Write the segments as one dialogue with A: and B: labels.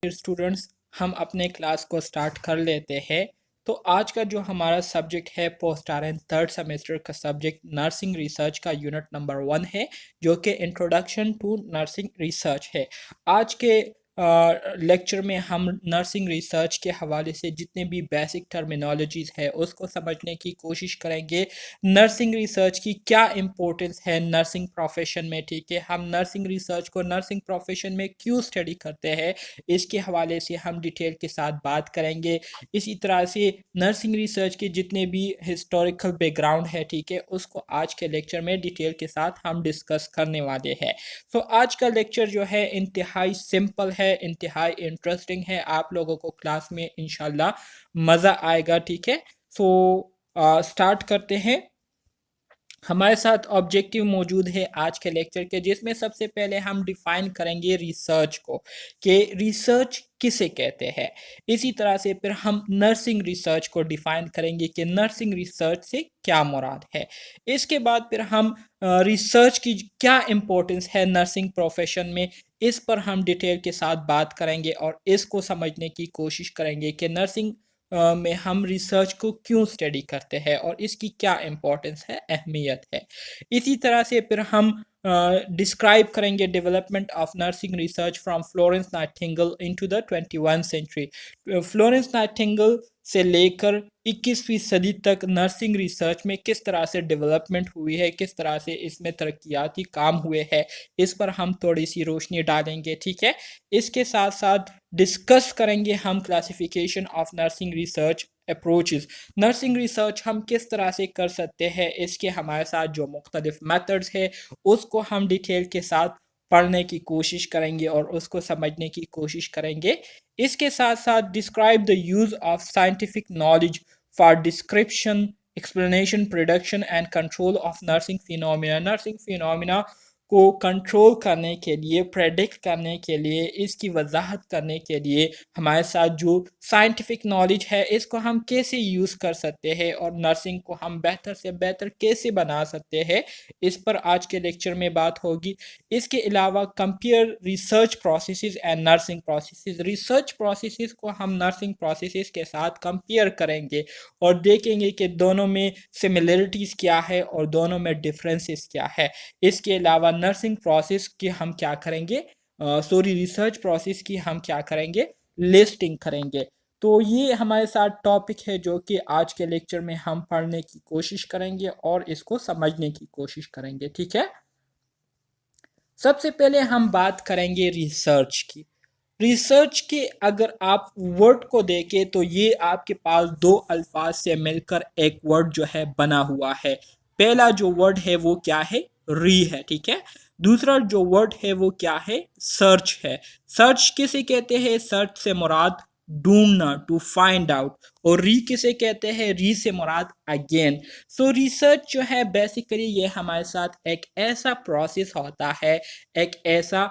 A: Students ہم اپنے class کو سٹارٹ کر لیتے ہیں. تو آج کا جو ہمارا سبجیکٹ ہے post R N third semester کا سبجیکٹ نرسنگ ریسرچ کا یونٹ نمبر 1 ہے جو کہ انٹروڈکشن ٹو نرسنگ ریسرچ ہے. آج کے لیکچر میں ہم نرسنگ ریسرچ کے حوالے سے جتنے بھی بیسک ٹرمینالوجیز ہے اس کو سمجھنے کی کوشش کریں گے. نرسنگ ریسرچ کی کیا امپورٹنس ہے نرسنگ پروفیشن میں, ٹھیک ہے, ہم نرسنگ ریسرچ کو نرسنگ پروفیشن میں کیوں اسٹڈی کرتے ہیں اس کے حوالے سے ہم ڈیٹیل کے ساتھ بات کریں گے. اسی طرح سے نرسنگ ریسرچ کے جتنے بھی ہسٹوریکل بیک گراؤنڈ ہے, ٹھیک ہے, اس کو آج کے لیکچر میں ڈیٹیل کے ساتھ ہم ڈسکس کرنے والے ہیں. سو آج کا لیکچر جو ہے انتہائی سمپل ہے, انتہائی انٹرسٹنگ ہے, آپ لوگوں کو کلاس میں انشاءاللہ مزہ آئے گا, ٹھیک ہے. سو سٹارٹ کرتے ہیں. ہمارے ساتھ آبجیکٹیو موجود ہے آج کے لیکچر کے, جس میں سب سے پہلے ہم ڈیفائن کریں گے ریسرچ کو کہ ریسرچ کسے کہتے ہیں. اسی طرح سے پھر ہم نرسنگ ریسرچ کو ڈیفائن کریں گے کہ نرسنگ ریسرچ سے کیا مراد ہے. اس کے بعد پھر ہم ریسرچ کی کیا امپورٹنس ہے نرسنگ پروفیشن میں, اس پر ہم ڈیٹیل کے ساتھ بات کریں گے اور اس کو سمجھنے کی کوشش کریں گے کہ نرسنگ میں ہم ریسرچ کو کیوں اسٹڈی کرتے ہیں اور اس کی کیا امپورٹنس ہے, اہمیت ہے. اسی طرح سے پھر ہم ڈسکرائب کریں گے development of nursing research from Florence Nightingale into the 21 century. Florence Nightingale سے لے کر 21ویں صدی تک نرسنگ ریسرچ میں کس طرح سے ڈیولپمنٹ ہوئی ہے, کس طرح سے اس میں ترقیاتی کام ہوئے ہیں, اس پر ہم تھوڑی سی روشنی ڈالیں گے, ٹھیک ہے. اس کے ساتھ ساتھ ڈسکس کریں گے ہم classification of nursing research approaches. Nursing research ہم کس طرح سے کر سکتے ہیں, اس کے ہمارے ساتھ جو مختلف میتھڈز ہے اس کو ہم ڈیٹیل کے ساتھ پڑھنے کی کوشش کریں گے اور اس کو سمجھنے کی کوشش کریں گے. اس کے ساتھ ساتھ describe the use of scientific knowledge for description, explanation, production and control of nursing phenomena. Nursing phenomena کو کنٹرول کرنے کے لیے, پریڈکٹ کرنے کے لیے, اس کی وضاحت کرنے کے لیے ہمارے ساتھ جو سائنٹیفک نالج ہے اس کو ہم کیسے یوز کر سکتے ہیں اور نرسنگ کو ہم بہتر سے بہتر کیسے بنا سکتے ہیں, اس پر آج کے لیکچر میں بات ہوگی. اس کے علاوہ compare research processes and nursing processes. Research processes کو ہم نرسنگ پروسیسز کے ساتھ کمپیئر کریں گے اور دیکھیں گے کہ دونوں میں سملیرٹیز کیا ہے اور دونوں میں ڈفرینسز کیا ہے. اس کے علاوہ نرسنگ پروسیس کی ہم کیا کریں گے, ریسرچ پروسیس کی ہم کیا کریں گے, لسٹنگ کریں گے. تو یہ ہمارے ساتھ ٹاپک ہے جو کہ آج کے لیکچر میں ہم پڑھنے کی کوشش کریں گے اور اس کو سمجھنے کی کوشش کریں گے, ٹھیک ہے. سب سے پہلے ہم بات کریں گے ریسرچ کی. ریسرچ کے اگر آپ ورڈ کو دیکھیں تو یہ آپ کے پاس دو الفاظ سے مل کر ایک ورڈ جو ہے بنا ہوا ہے. پہلا جو ورڈ ہے وہ کیا ہے, ری ہے, ٹھیک ہے. دوسرا جو ورڈ ہے وہ کیا ہے, سرچ ہے. سرچ کسے کہتے ہیں, سرچ سے مراد ڈھونڈنا, ٹو فائنڈ آؤٹ. اور ری کسے کہتے ہیں, ری سے مراد اگین. سو ریسرچ جو ہے بیسیکلی یہ ہمارے ساتھ ایک ایسا پروسیس ہوتا ہے, ایک ایسا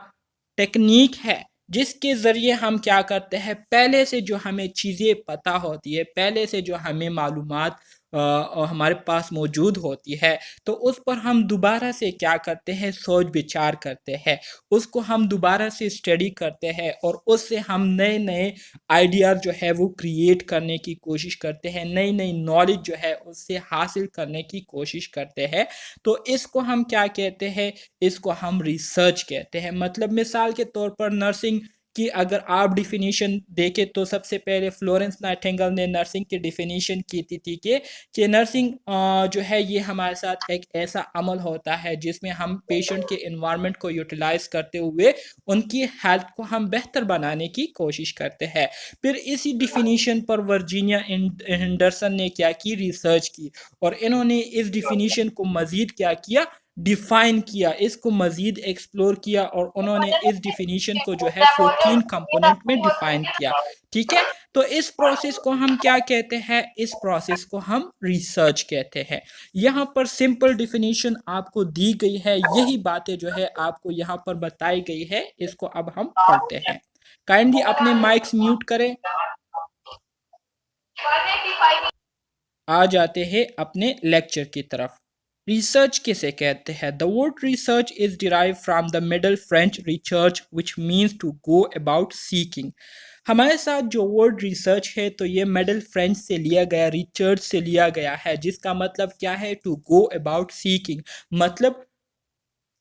A: ٹیکنیک ہے جس کے ذریعے ہم کیا کرتے ہیں, پہلے سے جو ہمیں چیزیں پتہ ہوتی ہے, پہلے سے جو ہمیں معلومات ہمارے پاس موجود ہوتی ہے, تو اس پر ہم دوبارہ سے کیا کرتے ہیں, سوچ بچار کرتے ہیں, اس کو ہم دوبارہ سے اسٹڈی کرتے ہیں اور اس سے ہم نئے نئے آئیڈیاز جو ہے وہ کریٹ کرنے کی کوشش کرتے ہیں, نئی نئی نالج جو ہے اس سے حاصل کرنے کی کوشش کرتے ہیں. تو اس کو ہم کیا کہتے ہیں, اس کو ہم ریسرچ کہتے ہیں. مطلب مثال کے طور پر نرسنگ کی اگر آپ ڈیفینیشن دیکھیں تو سب سے پہلے فلورنس نائٹنگل نے نرسنگ کی ڈیفینیشن کی تھی کہ نرسنگ جو ہے یہ ہمارے ساتھ ایک ایسا عمل ہوتا ہے جس میں ہم پیشنٹ کے انوائرمنٹ کو یوٹیلائز کرتے ہوئے ان کی ہیلتھ کو ہم بہتر بنانے کی کوشش کرتے ہیں. پھر اسی ڈیفینیشن پر ورجینیا ہینڈرسن نے کیا کی, ریسرچ کی, اور انہوں نے اس ڈیفینیشن کو مزید کیا کیا, ڈیفائن کیا, اس کو مزید ایکسپلور کیا اور انہوں نے اس ڈیفینیشن کو جو ہے 14 کمپوننٹ میں ڈیفائن کیا, ٹھیک ہے. تو اس پروسیس کو ہم کیا کہتے ہیں, اس پروسیس کو ہم ریسرچ کہتے ہیں. یہاں پر سمپل ڈیفینیشن آپ کو دی گئی ہے, یہی باتیں جو ہے آپ کو یہاں پر بتائی گئی ہے, اس کو اب ہم پڑھتے ہیں. کائنڈلی اپنے مائکس میوٹ کریں. آ جاتے ہیں اپنے لیکچر کی طرف. ریسرچ کسے کہتے ہیں؟ The word research is derive from the middle French research which means to go about seeking. ہمارے ساتھ جو ورڈ ریسرچ ہے تو یہ مڈل فرینچ سے لیا گیا، ریسرچ سے لیا گیا ہے، جس کا مطلب کیا ہے؟ ٹو گو اباؤٹ سیکنگ، مطلب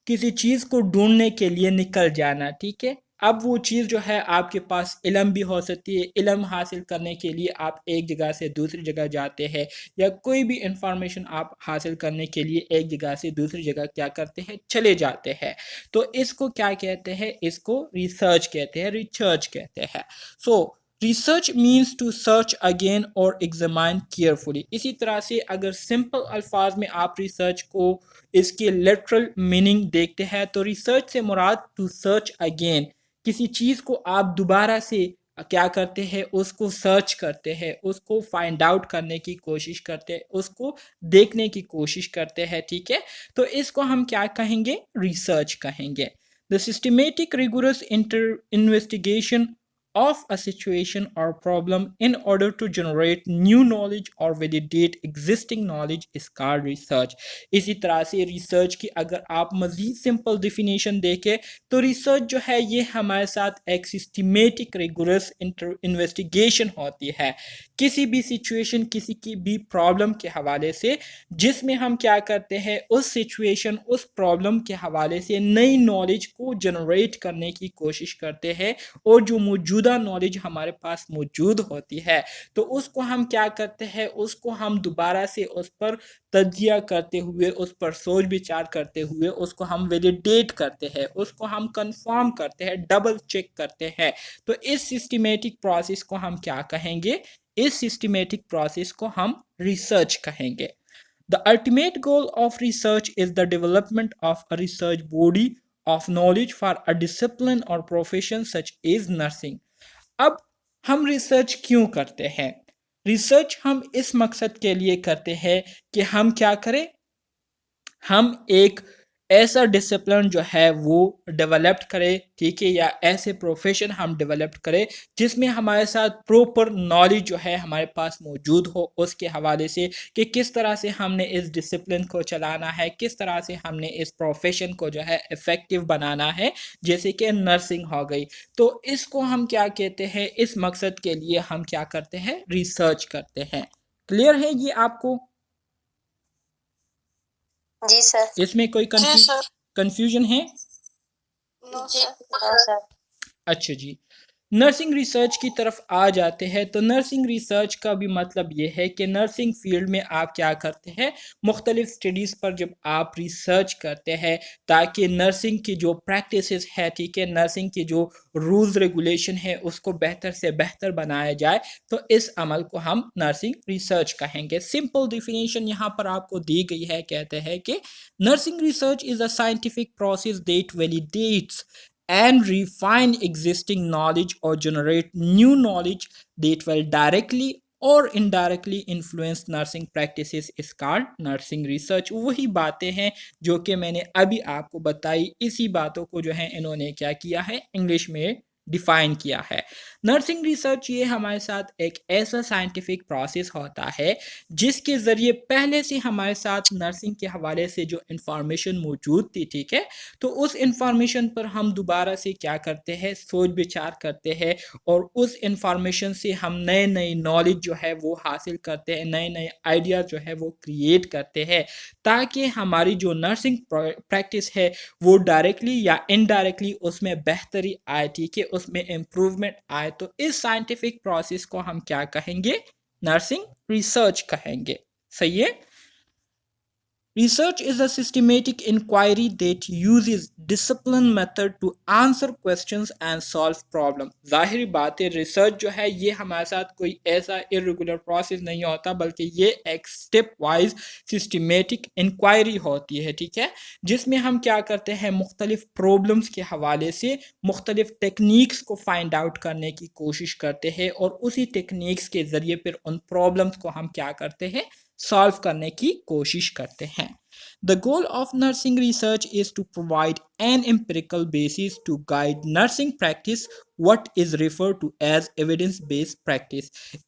A: کسی چیز کو ڈھونڈنے کے لیے نکل جانا. ٹھیک ہے، اب وہ چیز جو ہے آپ کے پاس علم بھی ہو سکتی ہے، علم حاصل کرنے کے لیے آپ ایک جگہ سے دوسری جگہ جاتے ہیں، یا کوئی بھی انفارمیشن آپ حاصل کرنے کے لیے ایک جگہ سے دوسری جگہ کیا کرتے ہیں؟ چلے جاتے ہیں. تو اس کو کیا کہتے ہیں؟ اس کو ریسرچ کہتے ہیں، ریسرچ کہتے ہیں. So research means to search again اور ایگزامائن کیئرفلی. اسی طرح سے اگر سمپل الفاظ میں آپ ریسرچ کو اس کی لٹرل میننگ دیکھتے ہیں تو ریسرچ سے مراد ٹو سرچ اگین، کسی چیز کو آپ دوبارہ سے کیا کرتے ہیں؟ اس کو سرچ کرتے ہیں، اس کو فائنڈ آؤٹ کرنے کی کوشش کرتے ہیں، اس کو دیکھنے کی کوشش کرتے ہیں. ٹھیک ہے، تو اس کو ہم کیا کہیں گے؟ ریسرچ کہیں گے. The systematic rigorous investigation of a situation or problem in order to generate new knowledge or validate existing knowledge is called research. اسی طرح سے ریسرچ کی اگر آپ مزید سمپل ڈیفینیشن دیکھیں تو ریسرچ جو ہے یہ ہمارے ساتھ ایک سسٹمیٹک ریگورس انویسٹیگیشن ہوتی ہے کسی بھی سچویشن، کسی کی بھی پرابلم کے حوالے سے، جس میں ہم کیا کرتے ہیں؟ اس سچویشن، اس پرابلم کے حوالے سے نئی نالج کو جنریٹ کرنے کی کوشش کرتے ہیں، اور جو موجودہ نالج ہمارے پاس موجود ہوتی ہے تو اس کو ہم کیا کرتے ہیں؟ اس کو ہم دوبارہ سے اس پر تجزیہ کرتے ہوئے، اس پر سوچ بچار کرتے ہوئے اس کو ہم ویلیڈیٹ کرتے ہیں، اس کو ہم کنفرم کرتے ہیں، ڈبل چیک کرتے ہیں. تو اس سسٹمیٹک پروسیس کو ہم کیا کہیں گے؟ اس سسٹمیٹک پروسیس کو ہم ریسرچ کہیں گے. The ultimate goal of research is the development of a research body of knowledge for a discipline or profession such as nursing. اب ہم ریسرچ کیوں کرتے ہیں؟ ریسرچ ہم اس مقصد کے لیے کرتے ہیں کہ ہم کیا کریں؟ ہم ایک ایسا ڈسپلن جو ہے وہ ڈیولپڈ کرے، ٹھیک ہے، یا ایسے پروفیشن ہم ڈیولپڈ کرے جس میں ہمارے ساتھ پروپر نالج جو ہے ہمارے پاس موجود ہو اس کے حوالے سے کہ کس طرح سے ہم نے اس ڈسپلن کو چلانا ہے، کس طرح سے ہم نے اس پروفیشن کو جو ہے افیکٹو بنانا ہے، جیسے کہ نرسنگ ہو گئی. تو اس کو ہم کیا کہتے ہیں؟ اس مقصد کے لیے ہم کیا کرتے ہیں؟ ریسرچ کرتے ہیں. کلیئر ہے یہ آپ کو؟
B: جی سر.
A: اس میں کوئی کنفیوژن ہے؟ اچھا جی، نرسنگ ریسرچ کی طرف آ جاتے ہیں. تو نرسنگ ریسرچ کا بھی مطلب یہ ہے کہ نرسنگ فیلڈ میں آپ کیا کرتے ہیں؟ مختلف سٹڈیز پر جب آپ ریسرچ کرتے ہیں تاکہ نرسنگ کی جو پریکٹسز ہے، ٹھیک ہے، نرسنگ کی جو رولز ریگولیشن ہے اس کو بہتر سے بہتر بنایا جائے، تو اس عمل کو ہم نرسنگ ریسرچ کہیں گے. سمپل ڈیفینیشن یہاں پر آپ کو دی گئی ہے، کہتے ہیں کہ nursing research is a scientific process that validates and refine existing knowledge or generate new knowledge that will directly or indirectly influence nursing practices is called nursing research. وہی باتیں ہیں جو کہ میں نے ابھی آپ کو بتائی، اسی باتوں کو جو ہے انہوں نے کیا کیا ہے؟ انگلش میں ڈیفائن کیا ہے. نرسنگ ریسرچ یہ ہمارے ساتھ ایک ایسا سائنٹیفک پروسیس ہوتا ہے جس کے ذریعے پہلے سے ہمارے ساتھ نرسنگ کے حوالے سے جو انفارمیشن موجود تھی، ٹھیک ہے، تو اس انفارمیشن پر ہم دوبارہ سے کیا کرتے ہیں؟ سوچ بچار کرتے ہیں، اور اس انفارمیشن سے ہم نئے نالج جو ہے وہ حاصل کرتے ہیں، نئے آئیڈیاز جو ہے وہ کریٹ کرتے ہیں، تاکہ ہماری جو نرسنگ پریکٹس ہے وہ ڈائریکٹلی یا انڈائریکٹلی اس میں بہتری آئے، ٹھیک ہے، اس میں امپروومنٹ آئے. تو اس سائنٹیفک پروسیس کو ہم کیا کہیں گے؟ نرسنگ ریسرچ کہیں گے. صحیح ہے؟ Research is a systematic inquiry that uses disciplined method to answer questions and solve problems. ظاہری بات ہے، ریسرچ جو ہے یہ ہمارے ساتھ کوئی ایسا irregular process نہیں ہوتا، بلکہ یہ ایک اسٹیپ وائز سسٹمیٹک انکوائری ہوتی ہے، ٹھیک ہے، جس میں ہم کیا کرتے ہیں؟ مختلف پرابلمس کے حوالے سے مختلف ٹیکنیکس کو فائنڈ آؤٹ کرنے کی کوشش کرتے ہیں، اور اسی ٹیکنیکس کے ذریعے پھر ان پرابلمس کو ہم کیا کرتے ہیں؟ سالو کرنے کی کوشش کرتے ہیں. The goal of nursing research is to provide an empirical basis to guide nursing practice, what is referred to as evidence based practice.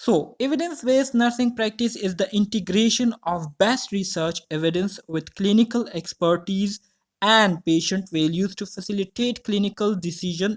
A: So, evidence based nursing practice is the integration of best research evidence with clinical expertise and patient values to facilitate clinical decision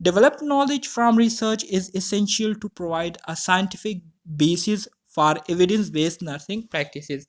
A: Developed knowledge from research is essential to provide a scientific basis for evidence-based nursing practices।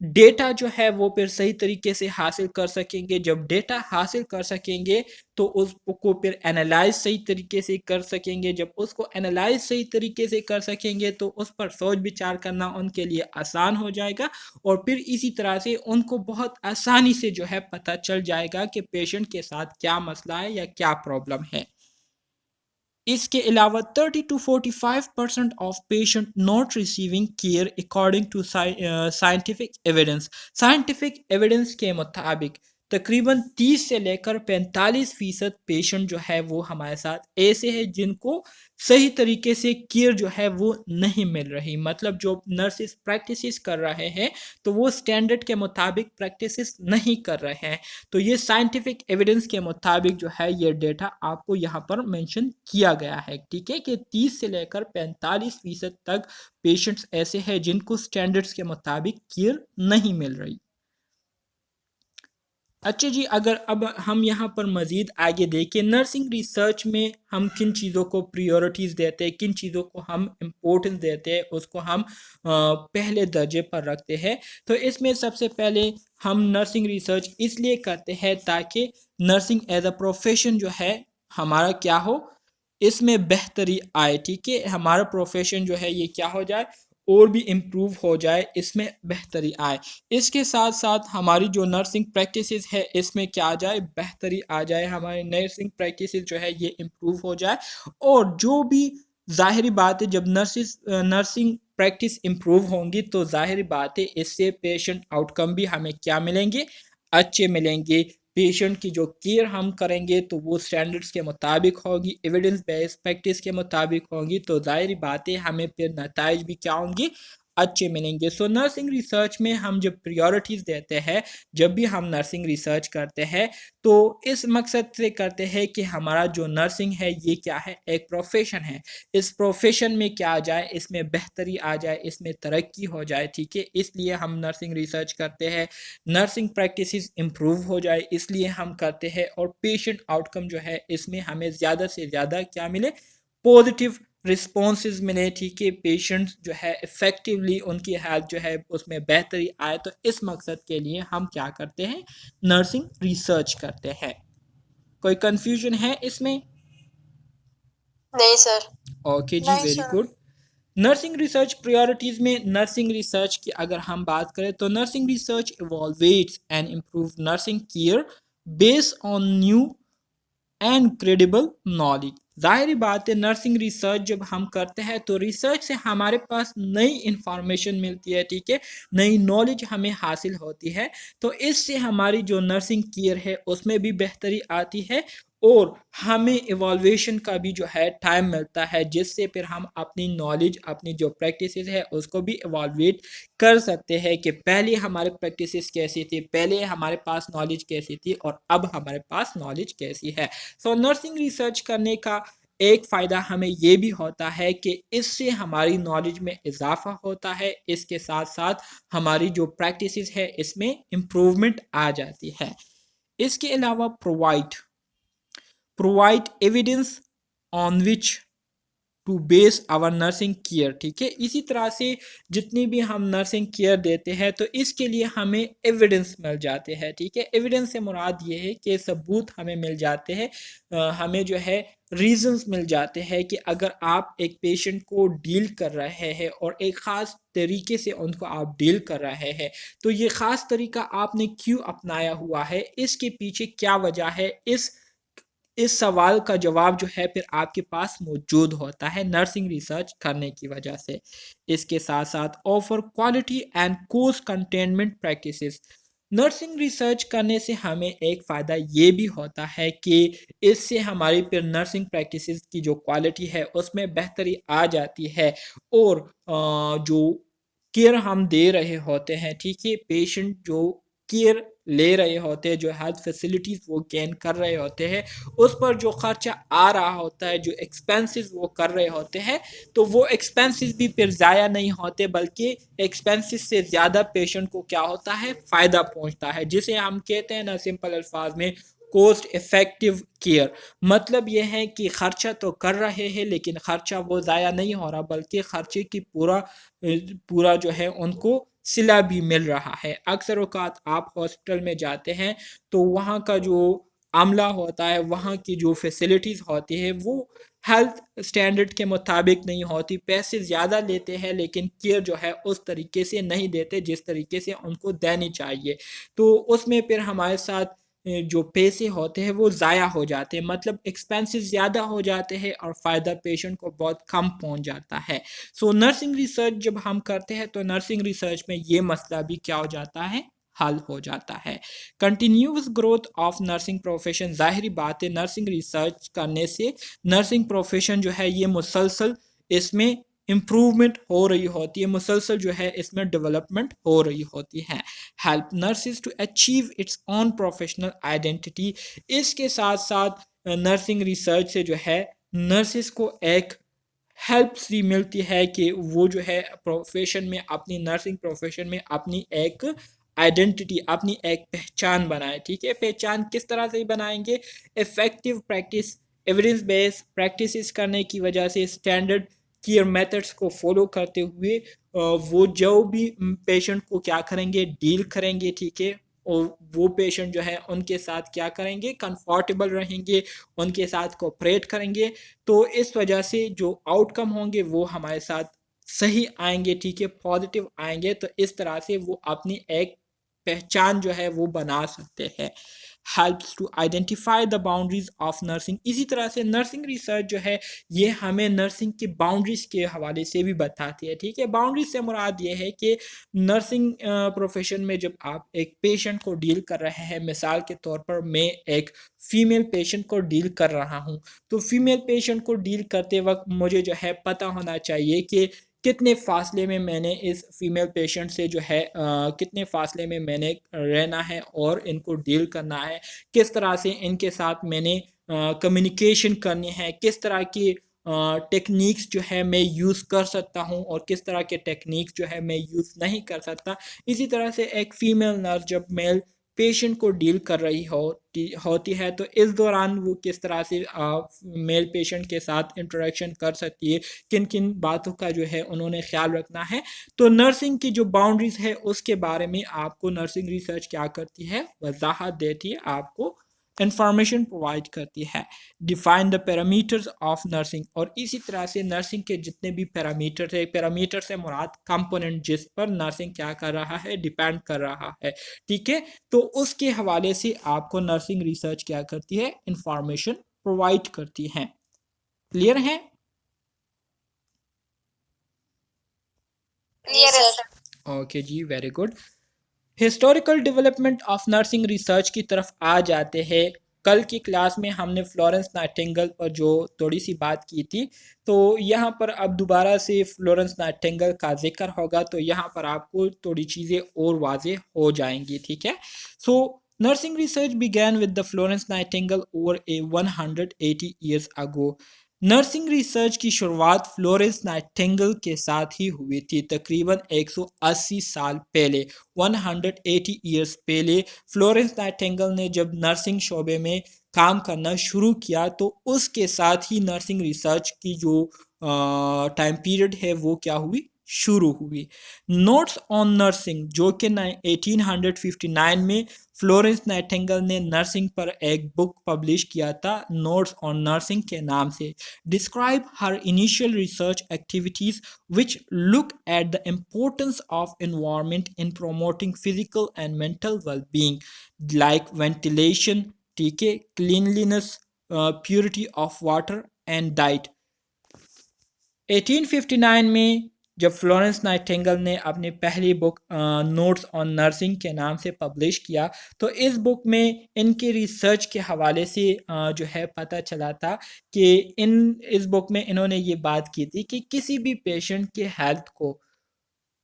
A: Data جو ہے وہ پھر صحیح طریقے سے حاصل کر سکیں گے. جب ڈیٹا حاصل کر سکیں گے تو اس کو پھر انالائز صحیح طریقے سے کر سکیں گے. جب اس کو انالائز صحیح طریقے سے کر سکیں گے تو اس پر سوچ بچار کرنا ان کے لیے آسان ہو جائے گا، اور پھر اسی طرح سے ان کو بہت آسانی سے جو ہے پتہ چل جائے گا کہ پیشنٹ کے ساتھ کیا مسئلہ ہے یا کیا پرابلم ہے. اس کے علاوہ 30 to 45% of patient not receiving care according to scientific evidence. Scientific evidence کے مطابق تقریباً 30 سے لے کر 45% پیشنٹ جو ہے وہ ہمارے ساتھ ایسے ہیں جن کو صحیح طریقے سے کیئر جو ہے وہ نہیں مل رہی. مطلب جو نرسز پریکٹسز کر رہے ہیں تو وہ سٹینڈرڈ کے مطابق پریکٹسز نہیں کر رہے ہیں. تو یہ سائنٹیفک ایویڈنس کے مطابق جو ہے یہ ڈیٹا آپ کو یہاں پر مینشن کیا گیا ہے. ٹھیک ہے کہ 30 سے لے کر 45% تک پیشنٹس ایسے ہیں جن کو سٹینڈرڈز کے مطابق کیئر نہیں مل رہی. اچھا جی، اگر اب ہم یہاں پر مزید آگے دیکھیں نرسنگ ریسرچ میں ہم کن چیزوں کو پریورٹیز دیتے ہیں، کن چیزوں کو ہم امپورٹنس دیتے ہیں، اس کو ہم پہلے درجے پر رکھتے ہیں. تو اس میں سب سے پہلے ہم نرسنگ ریسرچ اس لیے کرتے ہیں تاکہ نرسنگ ایز اے پروفیشن جو ہے ہمارا کیا ہو، اس میں بہتری آئے. ٹھیک ہے، ہمارا پروفیشن جو ہے یہ کیا ہو جائے اور بھی امپروو ہو جائے، اس میں بہتری آئے. اس کے ساتھ ساتھ ہماری جو نرسنگ پریکٹسز ہے اس میں کیا آ جائے، بہتری آ جائے، ہماری نرسنگ پریکٹسز جو ہے یہ امپروو ہو جائے. اور جو بھی ظاہری بات ہے جب نرسنگ پریکٹس امپروو ہوں گی تو ظاہری بات ہے اس سے پیشنٹ آؤٹ کم بھی ہمیں کیا ملیں گے، اچھے ملیں گے. پیشنٹ کی جو کیئر ہم کریں گے تو وہ سٹینڈرڈز کے مطابق ہوگی، ایویڈنس بیس پریکٹس کے مطابق ہوگی، تو ظاہری باتیں ہمیں پھر نتائج بھی کیا ہوں گی، اچھے ملیں گے. سو نرسنگ ریسرچ میں ہم جب پریورٹیز دیتے ہیں، جب بھی ہم نرسنگ ریسرچ کرتے ہیں تو اس مقصد سے کرتے ہیں کہ ہمارا جو نرسنگ ہے یہ کیا ہے، ایک پروفیشن ہے. اس پروفیشن میں کیا آ جائے، اس میں بہتری آ جائے، اس میں ترقی ہو جائے. ٹھیک ہے، اس لیے ہم نرسنگ ریسرچ کرتے ہیں. نرسنگ پریکٹسز امپروو ہو جائے اس لیے ہم کرتے ہیں، اور پیشنٹ آؤٹ کم جو ہے اس میں ہمیں زیادہ سے زیادہ کیا ملے، پازیٹیو رسپانسز ملے. ٹھیک ہے، پیشنٹ جو ہے افیکٹولی ان کی ہیلتھ جو ہے اس میں بہتری آئے. تو اس مقصد کے لیے ہم کیا کرتے ہیں، نرسنگ ریسرچ کرتے ہیں. کوئی کنفیوژن ہے اس میں؟
B: نہیں سر.
A: اوکے جی، very good. Nursing research priorities میں نرسنگ ریسرچ کی اگر ہم بات کریں تو nursing research evaluates and improve nursing care base on new and credible knowledge. ظاہری بات ہے نرسنگ ریسرچ جب ہم کرتے ہیں تو ریسرچ سے ہمارے پاس نئی انفارمیشن ملتی ہے. ٹھیک ہے، نئی نالج ہمیں حاصل ہوتی ہے. تو اس سے ہماری جو نرسنگ کیئر ہے اس میں بھی بہتری آتی ہے، اور ہمیں ایوالویشن کا بھی جو ہے ٹائم ملتا ہے، جس سے پھر ہم اپنی نالج، اپنی جو پریکٹسز ہے اس کو بھی ایوالویٹ کر سکتے ہیں کہ پہلے ہمارے پریکٹسز کیسی تھی، پہلے ہمارے پاس نالج کیسی تھی، اور اب ہمارے پاس نالج کیسی ہے. سو نرسنگ ریسرچ کرنے کا ایک فائدہ ہمیں یہ بھی ہوتا ہے کہ اس سے ہماری نالج میں اضافہ ہوتا ہے، اس کے ساتھ ساتھ ہماری جو پریکٹسز ہے اس میں امپروومنٹ آ جاتی ہے. اس کے علاوہ provide evidence on which to base our nursing care. ٹھیک ہے، اسی طرح سے جتنی بھی ہم نرسنگ کیئر دیتے ہیں تو اس کے لیے ہمیں ایویڈنس مل جاتے ہیں. ٹھیک ہے، ایویڈنس سے مراد یہ ہے کہ ثبوت ہمیں مل جاتے ہیں، ہمیں جو ہے ریزنز مل جاتے ہیں کہ اگر آپ ایک پیشنٹ کو ڈیل کر رہے ہیں اور ایک خاص طریقے سے ان کو آپ ڈیل کر رہے ہیں تو یہ خاص طریقہ آپ نے کیوں اپنایا ہوا ہے، اس کے پیچھے کیا وجہ ہے، اس سوال کا جواب جو ہے پھر آپ کے پاس موجود ہوتا ہے نرسنگ ریسرچ کرنے کی وجہ سے. اس کے ساتھ ساتھ offer quality and cost containment practices. Nursing research کرنے سے ہمیں ایک فائدہ یہ بھی ہوتا ہے کہ اس سے ہماری پھر نرسنگ پریکٹسز کی جو کوالٹی ہے اس میں بہتری آ جاتی ہے، اور جو کیئر ہم دے رہے ہوتے ہیں، ٹھیک ہے، پیشنٹ جو کیئر لے رہے ہوتے ہیں، جو ہیلتھ فیسلٹیز وہ گین کر رہے ہوتے ہیں، اس پر جو خرچہ آ رہا ہوتا ہے، جو ایکسپینسز وہ کر رہے ہوتے ہیں، تو وہ ایکسپینسز بھی پھر ضائع نہیں ہوتے، بلکہ ایکسپینسز سے زیادہ پیشنٹ کو کیا ہوتا ہے، فائدہ پہنچتا ہے، جسے ہم کہتے ہیں نا سمپل الفاظ میں کوسٹ افیکٹو کیئر. مطلب یہ ہے کہ خرچہ تو کر رہے ہیں لیکن خرچہ وہ ضائع نہیں ہو رہا، بلکہ خرچے کی پورا جو ہے ان کو صلہ بھی مل رہا ہے. اکثر اوقات آپ ہاسپٹل میں جاتے ہیں تو وہاں کا جو عملہ ہوتا ہے, وہاں کی جو فیسلٹیز ہوتی ہے وہ ہیلتھ اسٹینڈرڈ کے مطابق نہیں ہوتی. پیسے زیادہ لیتے ہیں لیکن کیئر جو ہے اس طریقے سے نہیں دیتے جس طریقے سے ان کو دینی چاہیے. تو اس میں پھر ہمارے ساتھ جو پیسے ہوتے ہیں وہ ضائع ہو جاتے ہیں, مطلب ایکسپینسز زیادہ ہو جاتے ہیں اور فائدہ پیشنٹ کو بہت کم پہنچ جاتا ہے. سو نرسنگ ریسرچ جب ہم کرتے ہیں تو نرسنگ ریسرچ میں یہ مسئلہ بھی کیا ہو جاتا ہے, حل ہو جاتا ہے. Continuous growth of nursing profession, ظاہری بات ہے نرسنگ ریسرچ کرنے سے نرسنگ پروفیشن جو ہے یہ مسلسل اس میں امپروومنٹ ہو رہی ہوتی ہے, مسلسل جو ہے اس میں ڈیولپمنٹ ہو رہی ہوتی ہے. Help nurses to achieve its own professional identity, اس کے ساتھ ساتھ نرسنگ ریسرچ سے جو ہے نرسز کو ایک ہیلپ سی ملتی ہے کہ وہ جو ہے پروفیشن میں, اپنی نرسنگ پروفیشن میں اپنی ایک آئیڈینٹی, اپنی ایک پہچان بنائے. ٹھیک ہے, پہچان کس طرح سے بنائیں گے؟ افیکٹو پریکٹس, ایویڈنس بیس پریکٹسز کرنے کی وجہ سے, اسٹینڈرڈ کیئر میتھڈس کو فالو کرتے ہوئے وہ جو بھی پیشنٹ کو کیا کریں گے, ڈیل کریں گے. ٹھیک ہے, اور وہ پیشنٹ جو ہے ان کے ساتھ کیا کریں گے, کنفرٹیبل رہیں گے, ان کے ساتھ کوپریٹ کریں گے. تو اس وجہ سے جو آؤٹ کم ہوں گے وہ ہمارے ساتھ صحیح آئیں گے. ٹھیک ہے, پازیٹیو آئیں گے. تو اس طرح سے وہ اپنی ایک پہچان جو ہے وہ بنا سکتے ہیں. Helps to identify the boundaries of nursing, اسی طرح سے نرسنگ ریسرچ جو ہے یہ ہمیں نرسنگ کی باؤنڈریز کے حوالے سے بھی بتاتی ہے. ٹھیک ہے, باؤنڈریز سے مراد یہ ہے کہ نرسنگ پروفیشن میں جب آپ ایک پیشنٹ کو ڈیل کر رہے ہیں, مثال کے طور پر میں ایک فیمیل پیشنٹ کو ڈیل کر رہا ہوں, تو فیمیل پیشنٹ کو ڈیل کرتے وقت مجھے جو ہے پتہ ہونا چاہیے کہ کتنے فاصلے میں میں نے اس فیمیل پیشنٹ سے جو ہے کتنے فاصلے میں میں نے رہنا ہے اور ان کو ڈیل کرنا ہے, کس طرح سے ان کے ساتھ میں نے کمیونیکیشن کرنی ہے, کس طرح کی ٹیکنیکس جو ہے میں یوز کر سکتا ہوں اور کس طرح کے ٹیکنیکس جو ہے میں یوز نہیں کر سکتا. اسی طرح سے ایک فیمیل نرس جب میل پیشنٹ کو ڈیل کر رہی ہوتی ہے تو اس دوران وہ کس طرح سے میل پیشنٹ کے ساتھ انٹریکشن کر سکتی ہے, کن کن باتوں کا جو ہے انہوں نے خیال رکھنا ہے. تو نرسنگ کی جو باؤنڈریز ہے اس کے بارے میں آپ کو نرسنگ ریسرچ کیا کرتی ہے, وضاحت دیتی ہے, آپ کو انفارمیشن پرووائڈ کرتی ہے. Define the parameters of nursing, اور اسی طرح سے نرسنگ کے جتنے بھی پیرامیٹر ہے, پیرامیٹر سے مراد کمپوننٹ جس پر نرسنگ کیا کر رہا ہے, ڈیپینڈ کر رہا ہے. ٹھیک ہے, تو اس کے حوالے سے آپ کو نرسنگ ریسرچ کیا کرتی ہے, انفارمیشن پرووائڈ کرتی ہے. کلیئر ہے؟
B: کلیئر ہے سر.
A: اوکے جی, very good. Historical development of nursing research کی طرف آ جاتے ہیں. کل کی کلاس میں ہم نے فلورنس نائٹنگل پر جو تھوڑی سی بات کی تھی, تو یہاں پر اب دوبارہ سے فلورنس نائٹنگل کا ذکر ہوگا, تو یہاں پر آپ کو تھوڑی چیزیں اور واضح ہو جائیں گی. ٹھیک ہے, so nursing research began with the Florence Nightingale over a 180 years ago. Nursing research کی شروعات فلورنس نائٹنگل کے ساتھ ہی ہوئی تھی, تقریباً 180 سال پہلے, 180 ایئرس پہلے. فلورنس نائٹنگل نے جب نرسنگ شعبے میں کام کرنا شروع کیا تو اس کے ساتھ ہی نرسنگ ریسرچ کی جو ٹائم پیریڈ ہے وہ کیا ہوئی, شروع ہوئی. نوٹس آن نرسنگ, جو کہ 1859 میں فلورنس نائٹنگل نے نرسنگ پر ایک بک پبلش کیا تھا, نوٹس آن نرسنگ کے نام سے. Describe Hare initial research activities which look at the importance of environment in promoting physical and mental well-being like ventilation, ٹھیک ہے, cleanliness, purity of water and diet. 1859 میں جب فلورنس نائٹنگل نے اپنی پہلی بک نوٹس آن نرسنگ کے نام سے پبلش کیا, تو اس بک میں ان کی ریسرچ کے حوالے سے جو ہے پتہ چلا تھا کہ اس بک میں انہوں نے یہ بات کی تھی کہ کسی بھی پیشنٹ کے ہیلتھ کو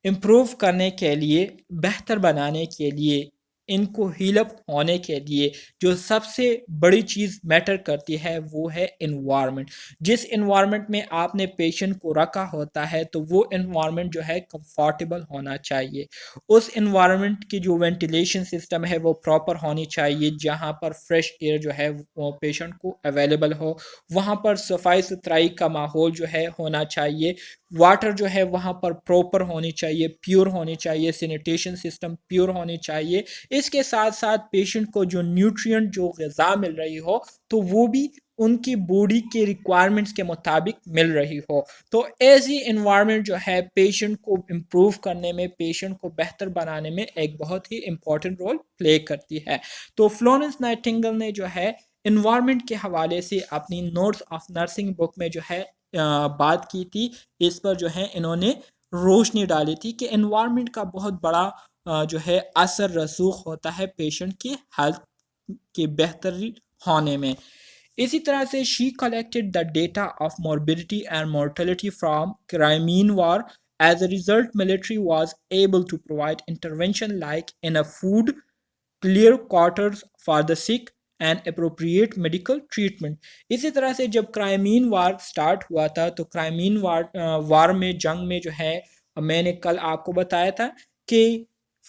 A: امپروو کرنے کے لیے, بہتر بنانے کے لیے, ان کو ہیل اپ ہونے کے لیے جو سب سے بڑی چیز میٹر کرتی ہے وہ ہے انوائرمنٹ. جس انوائرمنٹ میں آپ نے پیشنٹ کو رکھا ہوتا ہے تو وہ انوائرمنٹ جو ہے کمفرٹیبل ہونا چاہیے. اس انوائرمنٹ کی جو وینٹیلیشن سسٹم ہے وہ پراپر ہونی چاہیے, جہاں پر فریش ایئر جو ہے وہ پیشنٹ کو اویلیبل ہو, وہاں پر صفائی ستھرائی کا ماحول جو ہے ہونا چاہیے, واٹر جو ہے وہاں پر پروپر ہونی چاہیے، پیور ہونی چاہیے، سینیٹیشن سسٹم پیور ہونی چاہیے، اس کے ساتھ ساتھ پیشنٹ کو جو نیوٹرینٹ جو غذا مل رہی ہو تو وہ بھی ان کی باڈی کے ریکوائرمنٹس کے مطابق مل رہی ہو. تو ایسی انوائرمنٹ جو ہے پیشنٹ کو امپروو کرنے میں، پیشنٹ کو بہتر بنانے میں ایک بہت ہی امپورٹنٹ رول پلے کرتی ہے. تو فلورنس نائٹنگل نے جو ہے انوائرمنٹ کے حوالے سے اپنی نوٹس آف نرسنگ بک میں جو ہے بات کی تھی. اس پر جو ہے انہوں نے روشنی ڈالی تھی کہ انوائرمنٹ کا بہت بڑا جو ہے اثر رسوخ ہوتا ہے پیشنٹ کی ہیلتھ کے بہتری ہونے میں. اسی طرح سے she collected the data of morbidity and mortality from Crimean war. As a result military was able to provide intervention like in a food clear quarters for the sick and appropriate medical treatment. اسی طرح سے جب کرائمین وار start ہوا تھا تو کرائمین وار میں، جنگ میں جو ہے، میں نے کل آپ کو بتایا تھا کہ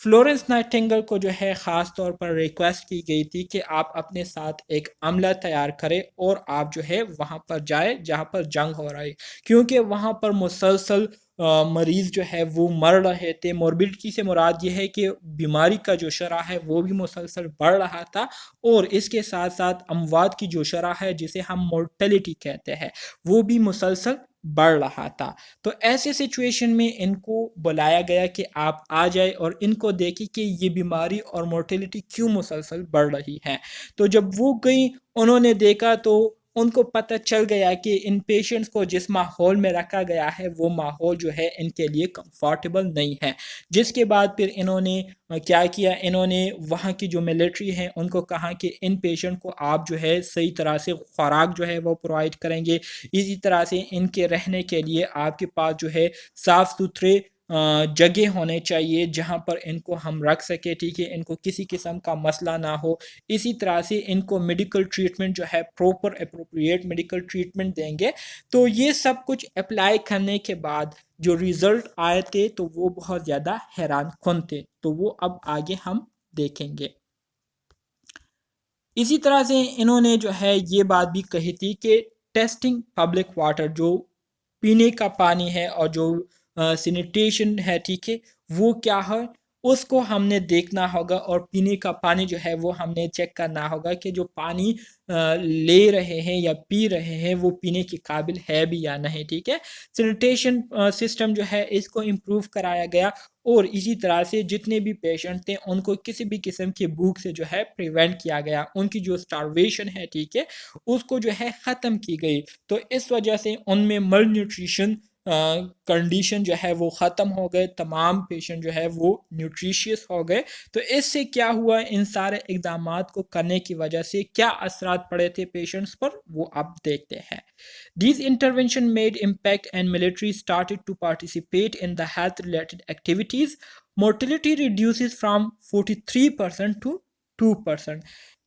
A: فلورنس نائٹنگل کو جو ہے خاص طور پر ریکویسٹ کی گئی تھی کہ آپ اپنے ساتھ ایک عملہ تیار کریں اور آپ جو ہے وہاں پر جائیں جہاں پر جنگ ہو رہا ہے، کیونکہ وہاں پر مسلسل مریض جو ہے وہ مر رہے تھے. موربیڈیٹی سے مراد یہ ہے کہ بیماری کا جو شرح ہے وہ بھی مسلسل بڑھ رہا تھا، اور اس کے ساتھ ساتھ اموات کی جو شرح ہے جسے ہم مورٹیلٹی کہتے ہیں وہ بھی مسلسل بڑھ رہا تھا. تو ایسے سچویشن میں ان کو بلایا گیا کہ آپ آ جائے اور ان کو دیکھیں کہ یہ بیماری اور مورٹیلٹی کیوں مسلسل بڑھ رہی ہے. تو جب وہ گئی، انہوں نے دیکھا تو ان کو پتہ چل گیا کہ ان پیشنٹس کو جس ماحول میں رکھا گیا ہے وہ ماحول جو ہے ان کے لیے کمفارٹیبل نہیں ہے. جس کے بعد پھر انہوں نے کیا کیا، انہوں نے وہاں کی جو ملٹری ہیں ان کو کہا کہ ان پیشنٹ کو آپ جو ہے صحیح طرح سے خوراک جو ہے وہ پرووائڈ کریں گے. اسی طرح سے ان کے رہنے کے لیے آپ کے پاس جو ہے صاف ستھرے جگہ ہونے چاہیے جہاں پر ان کو ہم رکھ سکے، ٹھیک ہے، ان کو کسی قسم کا مسئلہ نہ ہو. اسی طرح سے ان کو میڈیکل ٹریٹمنٹ جو ہے پروپر اپروپریٹ میڈیکل ٹریٹمنٹ دیں گے. تو یہ سب کچھ اپلائی کرنے کے بعد جو ریزلٹ آئے تھے تو وہ بہت زیادہ حیران کن تھے. تو وہ اب آگے ہم دیکھیں گے. اسی طرح سے انہوں نے جو ہے یہ بات بھی کہی تھی کہ ٹیسٹنگ پبلک واٹر، جو پینے کا پانی ہے اور جو سینیٹیشن ہے، ٹھیک ہے، وہ کیا ہے اس کو ہم نے دیکھنا ہوگا، اور پینے کا پانی جو ہے وہ ہم نے چیک کرنا ہوگا کہ جو پانی لے رہے ہیں یا پی رہے ہیں وہ پینے کے قابل ہے بھی یا نہیں. ٹھیک ہے، سینیٹیشن سسٹم جو ہے اس کو امپروو کرایا گیا، اور اسی طرح سے جتنے بھی پیشنٹ تھے ان کو کسی بھی قسم کی بھوک سے جو ہے پریونٹ کیا گیا. ان کی جو سٹارویشن ہے، ٹھیک ہے، اس کو جو ہے ختم کی گئی. تو اس وجہ سے ان میں مل نیوٹریشن کنڈیشن جو ہے وہ ختم ہو گئے، تمام پیشنٹ جو ہے وہ نیوٹریشیس ہو گئے. تو اس سے کیا ہوا، ان سارے اقدامات کو کرنے کی وجہ سے کیا اثرات پڑے تھے پیشنٹس پر، وہ اب دیکھتے ہیں. These intervention made impact and military started to participate in the health related activities. Mortality reduces from 43% to 2%.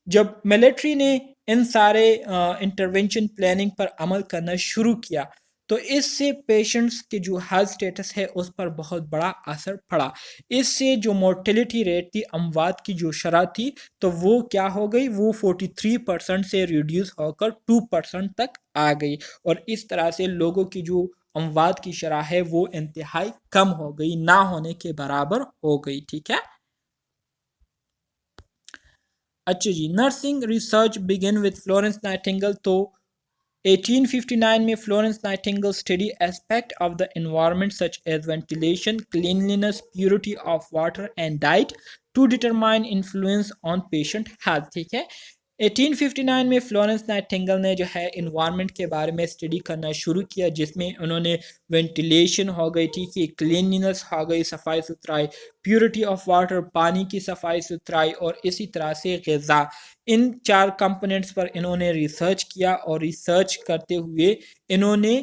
A: جب ملٹری نے ان سارے انٹرونشن پلاننگ پر عمل کرنا شروع کیا تو اس سے پیشنٹس کے جو ہیلتھ سٹیٹس ہے اس پر بہت بڑا اثر پڑا. اس سے جو مورٹیلٹی ریٹ تھی، اموات کی جو شرح تھی، تو وہ کیا ہو گئی، وہ 43% سے ریڈیوس ہو کر 2% تک آ گئی. اور اس طرح سے لوگوں کی جو اموات کی شرح ہے وہ انتہائی کم ہو گئی، نہ ہونے کے برابر ہو گئی. ٹھیک ہے. اچھا جی، nursing research began with Florence Nightingale. تو 1859 میں Florence Nightingale study aspect of the environment such as ventilation, cleanliness, purity of water and diet to determine influence on patient health. ٹھیک ہے، 1859 میں فلورنس نائٹنگل نے جو ہے انوائرمنٹ کے بارے میں اسٹڈی کرنا شروع کیا، جس میں انہوں نے وینٹیلیشن ہو گئی، ٹھیک ہے، کلینلینس ہو گئی، صفائی ستھرائی، پیورٹی آف واٹر، پانی کی صفائی ستھرائی، اور اسی طرح سے غذا، ان 4 کمپوننٹس پر انہوں نے ریسرچ کیا. اور ریسرچ کرتے ہوئے انہوں نے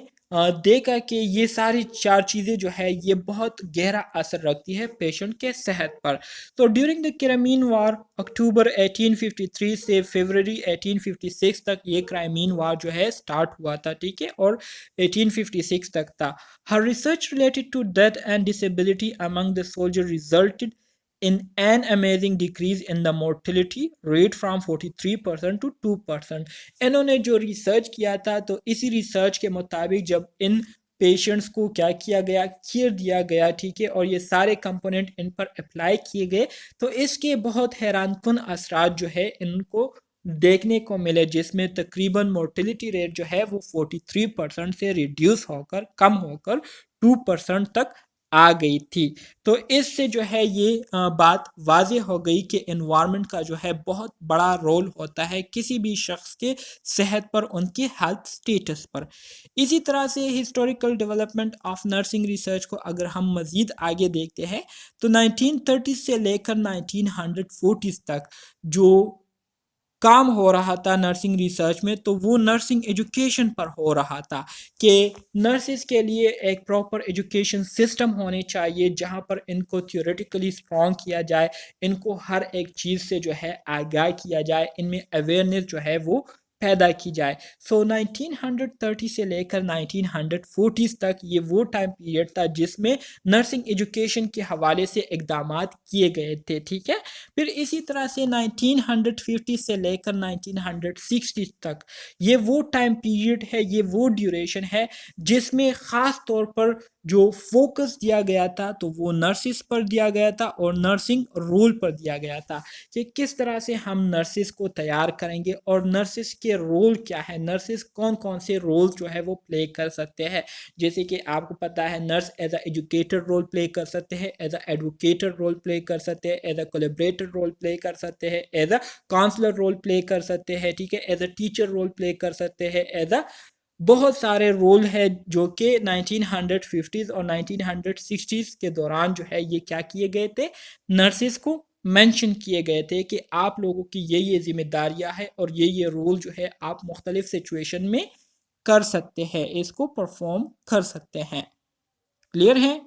A: دیکھا کہ یہ ساری 4 چیزیں جو ہے یہ بہت گہرا اثر رکھتی ہے پیشنٹ کے صحت پر. تو ڈیورنگ دا کرائمین وار، اکتوبر 1853 سے فروری 1856 تک یہ کرائمین وار جو ہے سٹارٹ ہوا تھا، ٹھیک ہے، اور 1856 تک تھا. Her research related to death and disability among the soldier resulted in an amazing decrease in the mortality rate from 43% to 2%. انہوں نے جو ریسرچ کیا تھا تو اسی ریسرچ کے مطابق جب ان پیشنٹس کو کیا کیا گیا، کیئر دیا گیا، ٹھیک ہے، اور یہ سارے کمپوننٹ ان پر اپلائی کیے گئے، تو اس کے بہت حیران کن اثرات جو ہے ان کو دیکھنے کو ملے، جس میں تقریباً مورٹیلٹی ریٹ جو ہے وہ 43% سے ریڈیوس ہو کر، کم ہو کر 2% تک آ گئی تھی۔ تو اس سے جو ہے یہ بات واضح ہو گئی کہ انوائرمنٹ کا جو ہے بہت بڑا رول ہوتا ہے کسی بھی شخص کے صحت پر، ان کی ہیلتھ سٹیٹس پر۔ اسی طرح سے historical development of nursing research کو اگر ہم مزید آگے دیکھتے ہیں تو 1930 سے لے کر 1940 تک جو کام ہو رہا تھا نرسنگ ریسرچ میں، تو وہ نرسنگ ایجوکیشن پر ہو رہا تھا کہ نرسز کے لیے ایک پراپر ایجوکیشن سسٹم ہونے چاہیے جہاں پر ان کو تھیوریٹیکلی اسٹرانگ کیا جائے، ان کو ہر ایک چیز سے جو ہے آگاہ کیا جائے، ان میں اویئرنیس جو ہے وہ پیدا کی جائے۔ سو 1930 سے لے کر 1940 تک یہ وہ ٹائم پیریڈ تھا جس میں نرسنگ ایجوکیشن کے حوالے سے اقدامات کیے گئے تھے، ٹھیک ہے۔ پھر اسی طرح سے 1950 سے لے کر 1960 تک یہ وہ ٹائم پیریڈ ہے، یہ وہ ڈیوریشن ہے جس میں خاص طور پر جو فوکس دیا گیا تھا تو وہ نرسز پر دیا گیا تھا اور نرسنگ رول پر دیا گیا تھا کہ کس طرح سے ہم نرسز کو تیار کریں گے اور نرسز کے رول کیا ہے، نرسز کون کون سے رول جو ہے وہ پلے کر سکتے ہیں۔ جیسے کہ آپ کو پتا ہے nurse as a educator role play کر سکتے ہیں، ایز اے ایڈوکیٹر رول پلے کر سکتے ہیں، ایز اے کولیبریٹر رول پلے کر سکتے ہیں، as a counsellor role play کر سکتے ہیں، ٹھیک ہے، as a teacher role play کر سکتے ہیں، ایز اے بہت سارے رول ہے جو کہ 1950 اور 1960 کے دوران جو ہے یہ کیا کیے گئے تھے، نرسز کو مینشن کیے گئے تھے کہ آپ لوگوں کی یہ ذمہ داریاں ہے اور یہ رول جو ہے آپ مختلف سچویشن میں کر سکتے ہیں، اس کو پرفارم کر سکتے ہیں۔ کلیئر ہے؟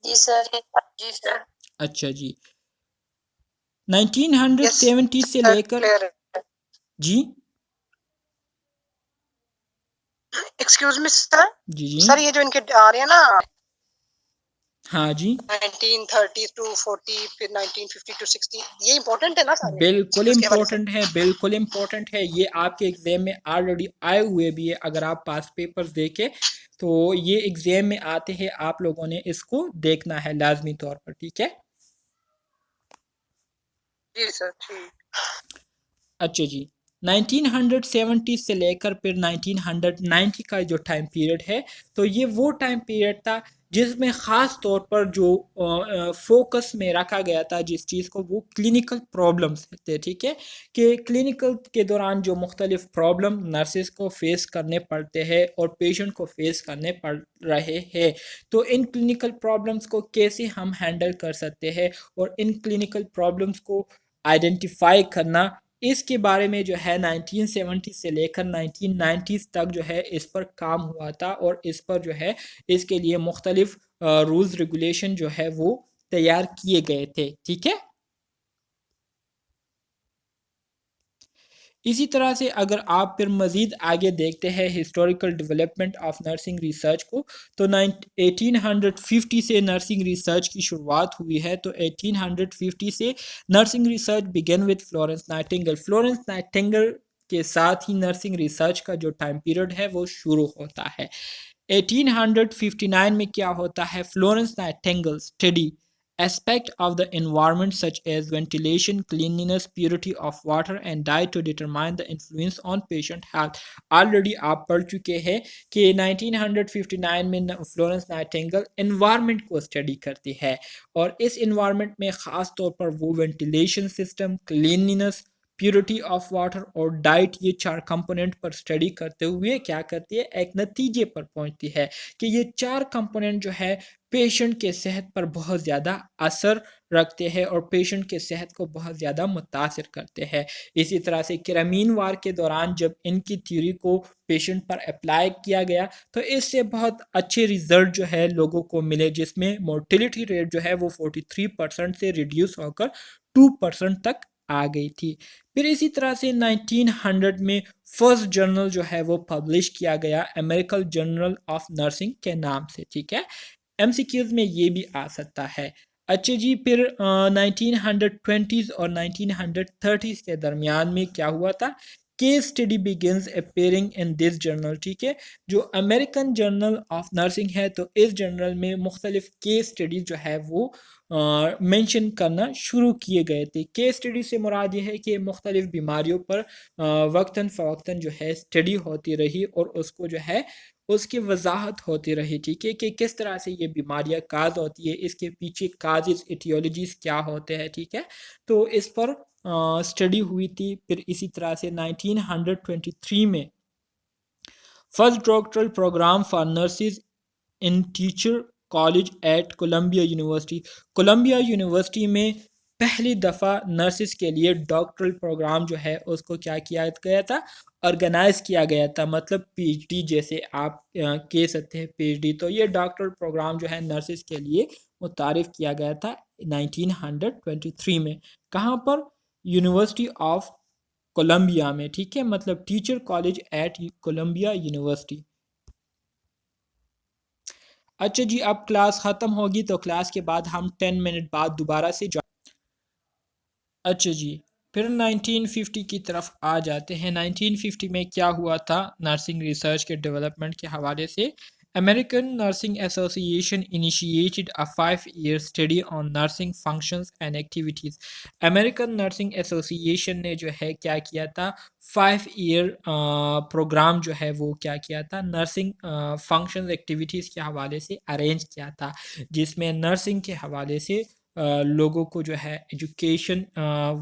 B: جی سر، جی سر،
A: اچھا جی، 1970 سے لے کر جی
B: ایکسکیوز می سر،
A: جی جی
B: سر یہ جو ان کے آ رہے ہیں نا
A: ہاں جی
B: 1930 to 40 پھر 1950 to 60، یہ امپورٹنٹ ہے نا سارے؟
A: بالکل
B: اس کے حوالے سے
A: امپورٹنٹ ہے، بالکل امپورٹنٹ ہے، یہ آپ کے ایگزام میں آلریڈی آئے ہوئے بھی ہے، اگر آپ پاس پیپرز دیکھیں تو یہ ایگزام میں آتے ہیں، آپ لوگوں نے اس کو دیکھنا ہے لازمی طور پر، ٹھیک ہے۔
B: جی سر، ٹھیک۔
A: اچھا جی، 1970 سے لے کر پھر 1990 کا جو ٹائم پیریڈ ہے تو یہ وہ ٹائم پیریڈ تھا جس میں خاص طور پر جو فوکس میں رکھا گیا تھا جس چیز کو، وہ کلینکل پرابلمس تھے، ٹھیک ہے، کہ کلینکل کے دوران جو مختلف پرابلم نرسز کو فیس کرنے پڑتے ہیں اور پیشنٹ کو فیس کرنے پڑ رہے ہیں، تو ان کلینکل پرابلمس کو کیسے ہم ہینڈل کر سکتے ہیں اور ان کلینکل پرابلمس کو آئیڈینٹیفائی کرنا، اس کے بارے میں جو ہے 1970 سے لے کر 1990 تک جو ہے اس پر کام ہوا تھا اور اس پر جو ہے اس کے لیے مختلف رولز ریگولیشن جو ہے وہ تیار کیے گئے تھے، ٹھیک ہے۔ اسی طرح سے اگر آپ پھر مزید آگے دیکھتے ہیں historical development of nursing research کو، تو 1850 سے نرسنگ ریسرچ کی شروعات ہوئی ہے، تو 1850 سے nursing research began with Florence Nightingale, Florence Nightingale کے ساتھ ہی نرسنگ ریسرچ کا جو ٹائم پیریڈ ہے وہ شروع ہوتا ہے۔ 1859 میں کیا ہوتا ہے، Florence Nightingale study aspect of the environment such as ventilation, cleanliness, purity of water and diet to determine the influence on patient health۔ already آپ پڑھ چکے ہیں کہ 1959 میں فلورنس نائٹنگل انوائرمنٹ کو اسٹڈی کرتی ہے اور اس انوائرمنٹ میں خاص طور پر وہ ventilation system, cleanliness, purity of water اور ڈائٹ، یہ چار کمپوننٹ پر اسٹڈی کرتے ہوئے کیا کرتی ہے، ایک نتیجے پر پہنچتی ہے کہ یہ چار کمپوننٹ جو ہے پیشنٹ کے صحت پر بہت زیادہ اثر رکھتے ہیں اور پیشنٹ کے صحت کو بہت زیادہ متاثر کرتے ہیں۔ اسی طرح سے کرامین وار کے دوران جب ان کی تھیوری کو پیشنٹ پر اپلائی کیا گیا تو اس سے بہت اچھے ریزلٹ جو ہے لوگوں کو ملے، جس میں مورٹیلٹی ریٹ جو ہے وہ 43% سے ریڈیوس ہو کر 2% تک آ گئی تھی۔ پھر اسی طرح سے 1900 میں فرسٹ جرنل جو ہے وہ پبلش کیا گیا امریکن جرنل آف نرسنگ کے نام سے، ٹھیک ہے۔ ایم سی کیوز میں یہ بھی آ سکتا ہے۔ اچھا جی، پھر 1920 اور 1930 کے درمیان میں کیا ہوا تھا case study begins appearing in this journal. ٹھیک ہے، جو امریکن جرنل آف نرسنگ ہے تو اس جرنل میں مختلف کیس اسٹڈی جو ہے وہ مینشن کرنا شروع کیے گئے تھے. کیس اسٹڈی سے مراد یہ ہے کہ مختلف بیماریوں پر وقتاً فوقتاً جو ہے اسٹڈی ہوتی رہی اور اس کو جو ہے اس کی وضاحت ہوتی رہی. ٹھیک ہے، کہ کس طرح سے یہ بیماریاں کاز ہوتی ہے، اس کے پیچھے کازز ایٹیولوجیز کیا ہوتے ہیں. ٹھیک ہے، تو اس پر اسٹڈی ہوئی تھی. پھر اسی طرح سے 1923 میں first doctoral programme for nurses in teacher college at Columbia University. Columbia University میں پہلی دفعہ نرسز کے لیے ڈاکٹرل پروگرام جو ہے اس کو کیا کیا گیا تھا، آرگنائز کیا گیا تھا. مطلب پی ایچ ڈی جیسے آپ کہہ سکتے ہیں پی ایچ ڈی. تو یہ ڈاکٹرل پروگرام جو ہے نرسز کے لیے متعارف کیا گیا تھا 1923 میں. کہاں پر؟ یونیورسٹی آف کولمبیا میں. ٹھیک ہے، مطلب teacher college at Columbia University. اچھا جی، اب کلاس ختم ہوگی تو کلاس کے بعد ہم 10 منٹ بعد دوبارہ سے اچھا جی، پھر 1950 کی طرف آ جاتے ہیں. 1950 میں کیا ہوا تھا نرسنگ ریسرچ کے ڈیولپمنٹ کے حوالے سے؟ امریکن نرسنگ ایسوسی ایشن initiated a 5-year study on nursing functions and activities. American nursing ایسوسی ایشن نے جو ہے کیا کیا تھا، 5-year پروگرام جو ہے وہ کیا کیا تھا، نرسنگ فنکشنز ایکٹیویٹیز کے حوالے سے ارینج کیا تھا، جس میں نرسنگ کے حوالے سے لوگوں کو جو ہے ایجوکیشن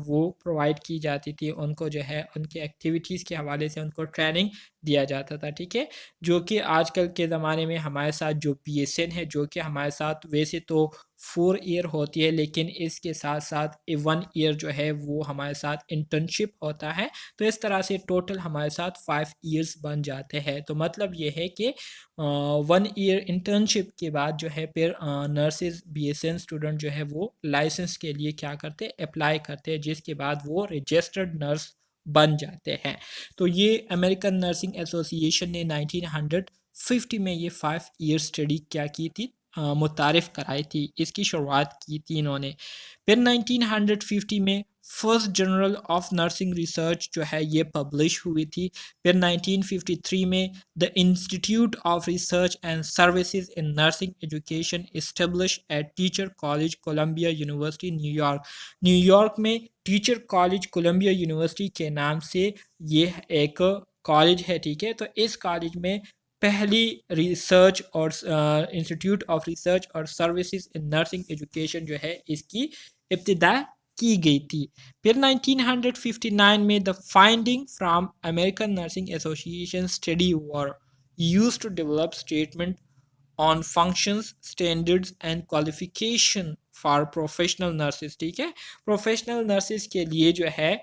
A: وہ پرووائڈ کی جاتی تھی. ان کو جو ہے ان کے ایکٹیویٹیز کے حوالے سے ان کو ٹریننگ دیا جاتا تھا. ٹھیک ہے، جو کہ آج کل کے زمانے میں ہمارے ساتھ جو پی ایس این ہے، جو کہ ہمارے ساتھ ویسے تو 4 ایئر ہوتی ہے، لیکن اس کے ساتھ ساتھ 1 ایئر جو ہے وہ ہمارے ساتھ انٹرنشپ ہوتا ہے. تو اس طرح سے ٹوٹل ہمارے ساتھ 5 ایئرس بن جاتے ہیں. تو مطلب یہ ہے کہ 1 ایئر انٹرنشپ کے بعد جو ہے پھر nurses B S N student جو ہے وہ لائسنس کے لیے کیا کرتے، اپلائی کرتے، جس کے بعد وہ رجسٹرڈ نرس بن جاتے ہیں. تو یہ امریکن نرسنگ ایسوسی ایشن نے 1950 میں یہ 5 ایئر اسٹڈی کیا کی تھی، متعارف کرائی تھی، اس کی شروعات کی تھی انہوں نے. پھر 1950 میں first journal of nursing research جو ہے یہ پبلش ہوئی تھی. پھر 1953 میں the institute of research and services in nursing education establish at teacher college Columbia University New York. New York میں ٹیچر کالج کولمبیا یونیورسٹی کے نام سے یہ ایک کالج ہے. ٹھیک ہے، تو اس کالج میں پہلی ریسرچ اور انسٹیٹیوٹ آف ریسرچ اور سروسز ان نرسنگ ایجوکیشن جو ہے اس کی ابتدا کی گئی تھی. پھر 1959 میں the finding from American nursing ایسوسی ایشن study were used to develop statement on functions, standards and qualification for professional nurses. ٹھیک ہے، پروفیشنل نرسز کے لیے جو ہے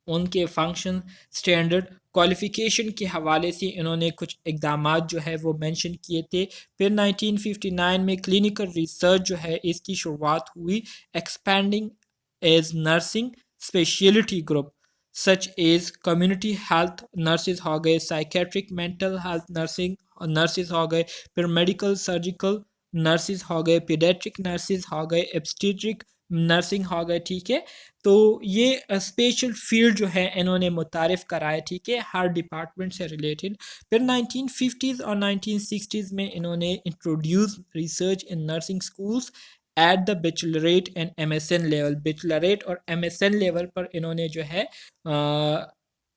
A: ان کے فنکشن، اسٹینڈرڈ، کوالیفیکیشن کے حوالے سے انہوں نے کچھ اقدامات جو ہے وہ مینشن کیے تھے. پھر 1959 میں کلینکل ریسرچ جو ہے اس کی شروعات ہوئی. Expanding as nursing specialty group such as community health nurses ہو گئے، سائکیٹرک مینٹل ہیلتھ نرسز ہو گئے، پھر میڈیکل سرجیکل نرسز ہو گئے، پیڈیٹرک نرسز ہو گئے، ایبسٹیٹرک نرسنگ ہو گئے. ٹھیک ہے، تو یہ اسپیشل فیلڈ جو ہے انہوں نے متعارف کرائے. ٹھیک ہے، ہر ڈپارٹمنٹ سے ریلیٹڈ. پھر 1950s اور 1960s میں انہوں نے introduce research in nursing schools at the baccalaureate and M S N level. Baccalaureate اور ایم ایس این لیول پر انہوں نے جو ہے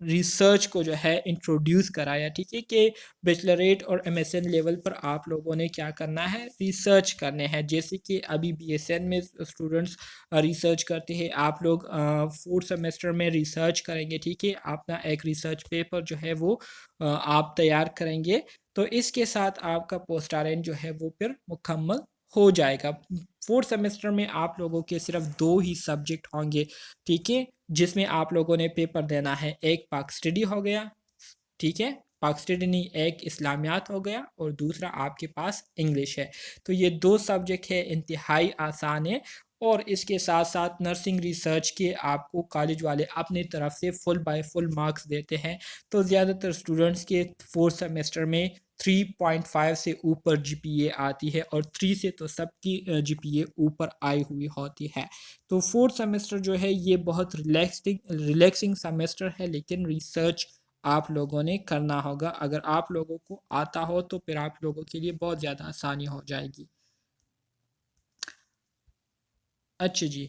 A: ریسرچ کو جو ہے انٹروڈیوس کرایا. ٹھیک ہے، کہ بیچلریٹ اور ایم ایس این لیول پر آپ لوگوں نے کیا کرنا ہے، ریسرچ کرنے ہیں. جیسے کہ ابھی بی ایس این میں اسٹوڈنٹس ریسرچ کرتے ہیں، آپ لوگ 4th سیمسٹر میں ریسرچ کریں گے. ٹھیک ہے، اپنا ایک ریسرچ پیپر جو ہے وہ آپ تیار کریں گے. تو اس کے ساتھ آپ کا پوسٹارین جو ہے وہ پھر مکمل ہو جائے گا. 4th سیمسٹر میں آپ لوگوں کے صرف 2 ہی سبجیکٹ ہوں گے. ٹھیک ہے، جس میں آپ لوگوں نے پیپر دینا ہے. ایک پاک اسٹڈی ہو گیا، ٹھیک ہے، پاک اسٹڈی نہیں، ایک اسلامیات ہو گیا، اور دوسرا آپ کے پاس انگلش ہے. تو یہ 2 سبجیکٹ ہے، انتہائی آسان ہے. اور اس کے ساتھ ساتھ نرسنگ ریسرچ کے آپ کو کالج والے اپنی طرف سے فل بائی فل مارکس دیتے ہیں. تو زیادہ تر اسٹوڈنٹس کے 4 سیمسٹر میں 3.5 سے اوپر جی پی اے آتی ہے اور 3 سے تو سب کی جی پی اے اوپر آئی ہوئی ہوتی ہے. تو 4 سیمسٹر جو ہے یہ بہت ریلیکسنگ سیمسٹر ہے، لیکن ریسرچ آپ لوگوں نے کرنا ہوگا. اگر آپ لوگوں کو آتا ہو تو پھر آپ لوگوں کے لیے بہت زیادہ آسانی ہو جائے گی. اچھا جی،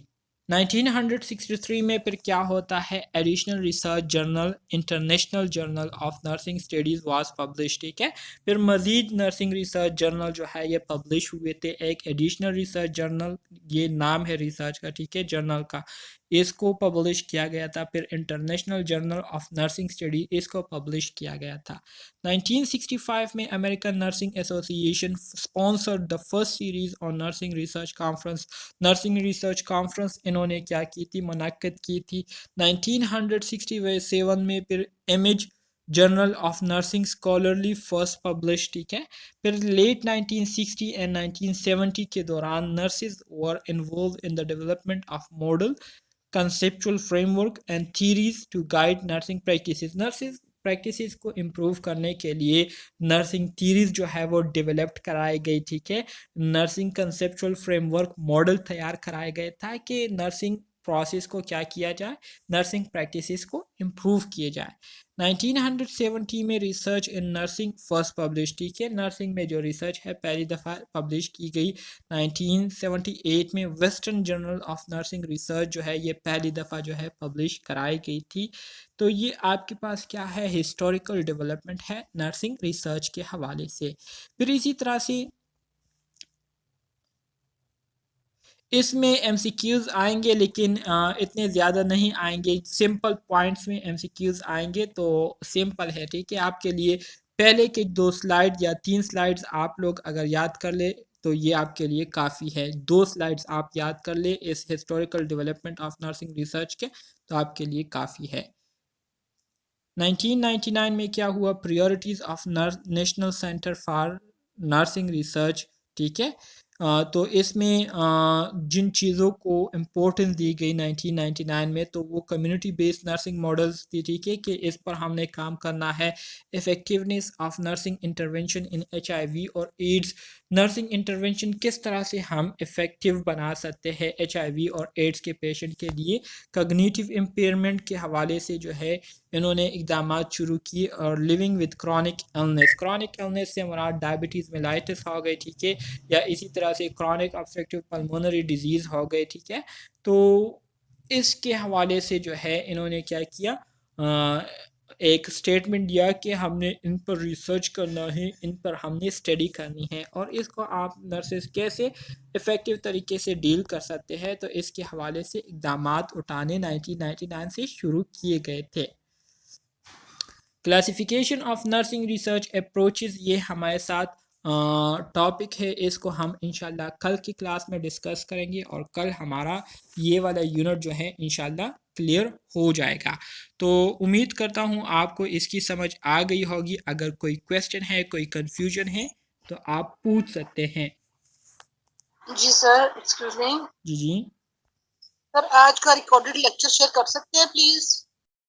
A: 1963 میں پھر کیا ہوتا ہے، additional research journal international journal of nursing studies was publish. ٹھیک ہے، پھر مزید نرسنگ ریسرچ جرنل جو ہے یہ پبلش ہوئے تھے. ایک ایڈیشنل ریسرچ جرنل، یہ نام ہے ریسرچ کا، ٹھیک ہے، جرنل کا، اس کو پبلش کیا گیا تھا. پھر international journal of nursing study, اس کو پبلش کیا گیا تھا. 1965 میں امریکن نرسنگ ایسوسی ایشن sponsored the first series on nursing research conference. Nursing research conference انہوں نے کیا کی تھی، منعقد کی تھی. 1967 میں پھر image journal of nursing scholarly first publish. ٹھیک ہے، پھر لیٹ 1960 اینڈ 1970 کے دوران nurses were involved in the development of model conceptual framework and theories to guide nursing practices. Nurses practices کو امپروو کرنے کے لیے نرسنگ تھیریز جو ہے وہ ڈیولپڈ کرائی گئی. ٹھیک ہے، nursing conceptual frame work model تیار کرائے گئے تھا کہ نرسنگ پروسیس کو کیا کیا جائے، نرسنگ پریکٹسز کو امپروو کیے جائے. 1970 میں research in nursing first publish. ٹھیک ہے، نرسنگ میں جو ریسرچ ہے پہلی دفعہ پبلش کی گئی. 1978 میں Western journal of nursing research جو ہے یہ پہلی دفعہ جو ہے پبلش کرائی گئی تھی. تو یہ آپ کے پاس کیا ہے، ہسٹوریکل ڈیولپمنٹ ہے نرسنگ ریسرچ کے حوالے سے. پھر اسی طرح سے اس میں ایم سی کیوز آئیں گے، لیکن اتنے زیادہ نہیں آئیں گے. سمپل پوائنٹس میں ایم سی کیوز آئیں گے تو سمپل ہے. ٹھیک ہے، آپ کے لیے پہلے کے 2 سلائیڈ یا 3 سلائیڈز آپ لوگ اگر یاد کر لے تو یہ آپ کے لیے کافی ہے. 2 سلائیڈز آپ یاد کر لے اس historical development of nursing research کے تو آپ کے لیے کافی ہے. 1999 میں کیا ہوا، priorities of national centre for nursing research. ٹھیک ہے، تو اس میں جن چیزوں کو امپورٹنس دی گئی 1999 میں تو وہ کمیونٹی بیسڈ نرسنگ ماڈلز تھی. ٹھیک ہے، کہ اس پر ہم نے کام کرنا ہے. Effectiveness of nursing intervention in H I V اور ایڈز. نرسنگ انٹرونشن کس طرح سے ہم افیکٹو بنا سکتے ہیں ایچ آئی وی اور ایڈز کے پیشنٹ کے لیے. کگنیٹیو امپیئرمنٹ کے حوالے سے جو ہے انہوں نے اقدامات شروع کیے. اور living with chronic illness, chronic illness سے مراد ڈائبٹیز میلائٹس ہو گئی. ٹھیک ہے، یا اسی طرح سے کرونک obstructive پلمونری ڈیزیز ہو گئے. ٹھیک ہے، تو اس کے حوالے سے جو ہے انہوں نے کیا کیا، ایک سٹیٹمنٹ دیا کہ ہم نے ان پر ریسرچ کرنا ہے، ان پر ہم نے اسٹڈی کرنی ہے، اور اس کو آپ نرسز کیسے افیکٹو طریقے سے ڈیل کر سکتے ہیں. تو اس کے حوالے سے اقدامات اٹھانے 1999 سے شروع کیے گئے تھے. Classification of nursing research approaches, یہ ہمارے ساتھ ٹاپک ہے، اس کو ہم انشاءاللہ کل کی کلاس میں ڈسکس کریں گے، اور کل ہمارا یہ والا یونٹ جو ہے انشاءاللہ کلیئر ہو جائے گا. تو امید کرتا ہوں آپ کو اس کی سمجھ آ گئی ہوگی. اگر کوئی کویسچن ہے، کوئی کنفیوژن ہے تو آپ پوچھ سکتے ہیں.
B: جی سر، ایکسکیوز می.
A: جی
B: سر آج کا ریکارڈڈ لیکچر شیئر کر سکتے ہیں پلیز؟